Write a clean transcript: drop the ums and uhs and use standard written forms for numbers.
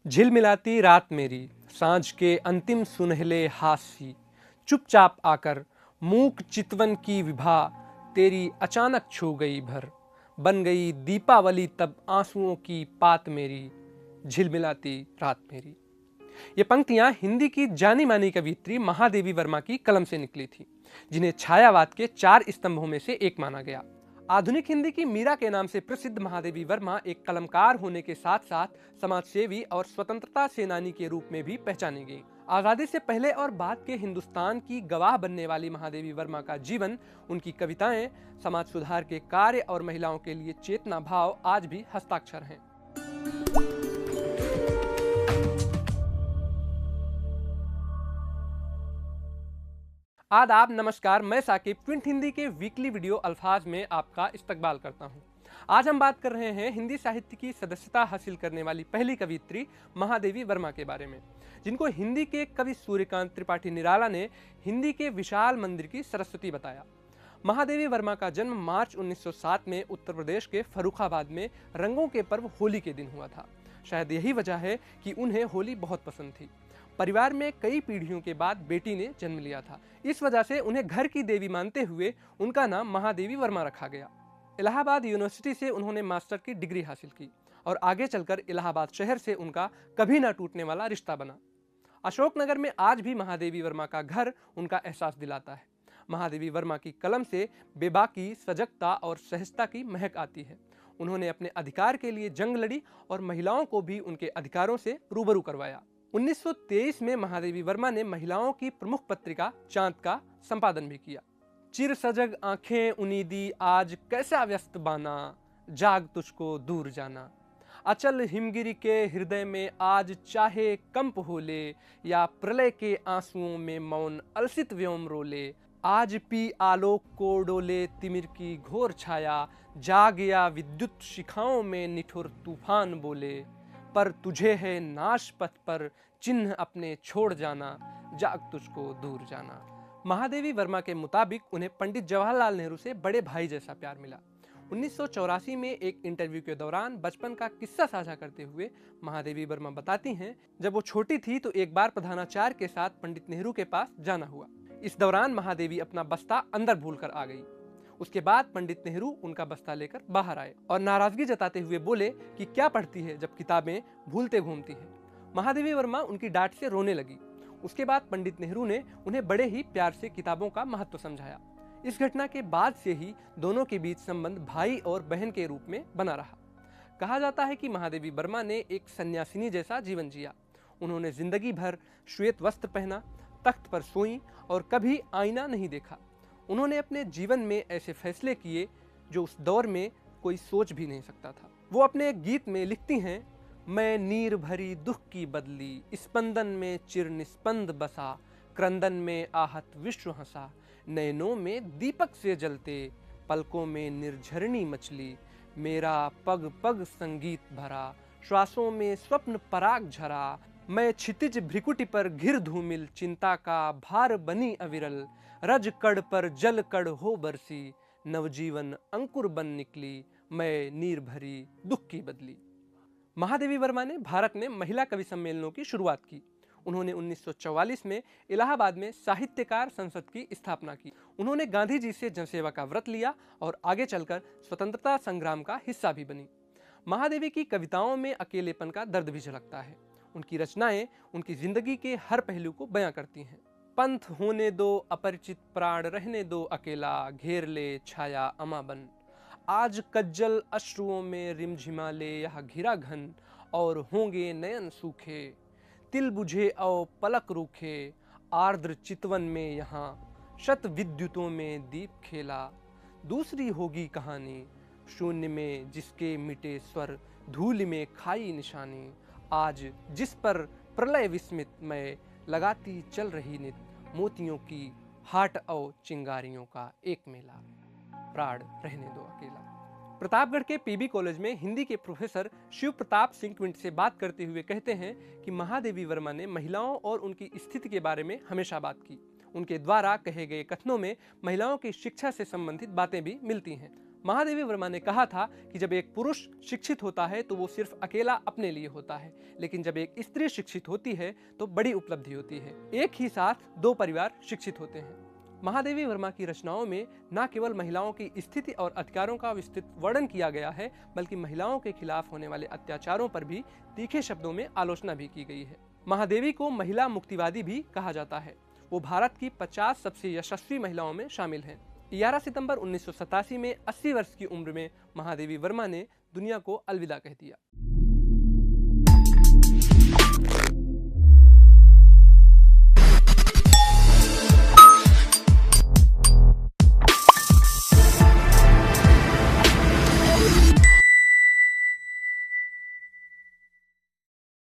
झिलमिलाती रात मेरी, सांझ के अंतिम सुनहले हास्य, चुपचाप आकर मूक चितवन की विभा तेरी अचानक छू गई भर, बन गई दीपावली तब आंसुओं की पात मेरी, झिलमिलाती रात मेरी। ये पंक्तियां हिंदी की जानी मानी कवियत्री महादेवी वर्मा की कलम से निकली थी, जिन्हें छायावाद के 4 स्तंभों में से एक माना गया। आधुनिक हिंदी की मीरा के नाम से प्रसिद्ध महादेवी वर्मा एक कलमकार होने के साथ साथ समाजसेवी और स्वतंत्रता सेनानी के रूप में भी पहचानी गई। आजादी से पहले और बाद के हिंदुस्तान की गवाह बनने वाली महादेवी वर्मा का जीवन, उनकी कविताएं, समाज सुधार के कार्य और महिलाओं के लिए चेतना भाव आज भी हस्ताक्षर हैं। आदाब, नमस्कार। मैं साकिब ट्विंट हिंदी के वीकली वीडियो अल्फाज में आपका इस्तकबाल करता हूं। आज हम बात कर रहे हैं हिंदी साहित्य की सदस्यता हासिल करने वाली पहली कवियत्री महादेवी वर्मा के बारे में, जिनको हिंदी के कवि सूर्यकांत त्रिपाठी निराला ने हिंदी के विशाल मंदिर की सरस्वती बताया। महादेवी वर्मा का जन्म मार्च 1907 में उत्तर प्रदेश के फर्रुखाबाद में रंगों के पर्व होली के दिन हुआ था। शायद यही वजह है कि उन्हें होली बहुत पसंद थी। परिवार में कई पीढ़ियों के बाद बेटी ने जन्म लिया था, इस वजह से उन्हें घर की देवी मानते हुए उनका नाम महादेवी वर्मा रखा गया। इलाहाबाद यूनिवर्सिटी से उन्होंने मास्टर की डिग्री हासिल की और आगे चलकर इलाहाबाद शहर से उनका कभी ना टूटने वाला रिश्ता बना। अशोकनगर में आज भी महादेवी वर्मा का घर उनका एहसास दिलाता है। महादेवी वर्मा की कलम से बेबाकी, सजगता और सहजता की महक आती है। उन्होंने अपने अधिकार के लिए जंग लड़ी और महिलाओं को भी उनके अधिकारों से रूबरू करवाया। 1923 में महादेवी वर्मा ने महिलाओं की प्रमुख पत्रिका चांद का संपादन भी किया। चिर सजग आंखें उनीदी आज कैसा व्यस्त बाना, जाग तुझको दूर जाना। अचल हिमगिरी के हृदय में आज चाहे कंप होले, या प्रलय के आंसुओं में मौन अलसित व्योम रोले। आज पी आलोक को डोले तिमिर की घोर छाया, जाग या विद्युत शिखाओं में निठुर तूफान बोले। पर तुझे है नाश पथ पर चिन्ह अपने छोड़ जाना, जाग तुझको दूर जाना। महादेवी वर्मा के मुताबिक उन्हें पंडित जवाहरलाल नेहरू से बड़े भाई जैसा प्यार मिला। 1984 में एक इंटरव्यू के दौरान बचपन का किस्सा साझा करते हुए महादेवी वर्मा बताती हैं, जब वो छोटी थी तो एक बार प्रधानाचार्य के साथ पंडित नेहरू के पास जाना हुआ। इस दौरान महादेवी अपना बस्ता अंदर भूलकर आ गई। उसके बाद पंडित नेहरू उनका बस्ता लेकर बाहर आए और नाराजगी जताते हुए बोले कि क्या पढ़ती है जब किताबें भूलते घूमती है। महादेवी वर्मा उनकी डांट से रोने लगी। उसके बाद पंडित नेहरू ने उन्हें बड़े ही प्यार से किताबों का महत्व समझाया। इस घटना के बाद से ही दोनों के बीच संबंध भाई और बहन के रूप में बना रहा। कहा जाता है कि महादेवी वर्मा ने एक सन्यासिनी जैसा जीवन जिया। उन्होंने जिंदगी भर श्वेत वस्त्र पहना, तख्त पर सोई और कभी आईना नहीं देखा। उन्होंने अपने जीवन में ऐसे फैसले किए जो उस दौर में कोई सोच भी नहीं सकता था। वो अपने एक गीत में लिखती हैं, मैं नीर भरी दुख की बदली, स्पंदन में चिर निस्पंद बसा, क्रंदन में आहत विश्व हंसा, नयनों में दीपक से जलते, पलकों में निर्झरणी मचली, मेरा पग पग संगीत भरा, श्वासों में स्वप्न पराग झरा, मैं क्षितिज भ्रिकुटी पर घिर धूमिल, चिंता का भार बनी अविरल, रज कड़ पर जल कड़ हो बरसी, नवजीवन अंकुर बन निकली, मैं नीर भरी दुख की बदली। महादेवी वर्मा ने भारत में महिला कवि सम्मेलनों की शुरुआत की। उन्होंने 1944 में इलाहाबाद में साहित्यकार संसद की स्थापना की। उन्होंने गांधी जी से जनसेवा का व्रत लिया और आगे चलकर स्वतंत्रता संग्राम का हिस्सा भी बनी। महादेवी की कविताओं में अकेलेपन का दर्द भी झलकता है। उनकी रचनाएं उनकी जिंदगी के हर पहलू को बयां करती हैं। पंथ होने दो अपरिचित प्राण, रहने दो अकेला, घेर ले छाया अमा बन। आज कज्जल अश्रुओं में रिमझिमा ले यह घिरा घन, और होंगे नयन सूखे, तिल बुझे औ पलक रूखे, आर्द्र चितवन में यहाँ शत विद्युतों में दीप खेला। दूसरी होगी कहानी शून्य में जिसके मिटे स्वर, धूल में खाई निशानी। आज जिस पर प्रलय विस्मित मैं लगाती चल रही नित, मोतियों की हाट और चिंगारियों का एक मेला, प्राण रहने दो अकेला। प्रतापगढ़ के पीबी कॉलेज में हिंदी के प्रोफेसर शिव प्रताप सिंह ट्विंट से बात करते हुए कहते हैं कि महादेवी वर्मा ने महिलाओं और उनकी स्थिति के बारे में हमेशा बात की। उनके द्वारा कहे गए कथनों में महिलाओं की शिक्षा से संबंधित बातें भी मिलती हैं। महादेवी वर्मा ने कहा था कि जब एक पुरुष शिक्षित होता है तो वो सिर्फ अकेला अपने लिए होता है, लेकिन जब एक स्त्री शिक्षित होती है तो बड़ी उपलब्धि होती है। एक ही साथ दो परिवार शिक्षित होते हैं। महादेवी वर्मा की रचनाओं में न केवल महिलाओं की स्थिति और अधिकारों का विस्तृत वर्णन किया गया है, बल्कि महिलाओं के खिलाफ होने वाले अत्याचारों पर भी तीखे शब्दों में आलोचना भी की गई है। महादेवी को महिला मुक्तिवादी भी कहा जाता है। वो भारत की 50 सबसे यशस्वी महिलाओं में शामिल हैं। 11 सितंबर 1987 में 80 वर्ष की उम्र में महादेवी वर्मा ने दुनिया को अलविदा कह दिया।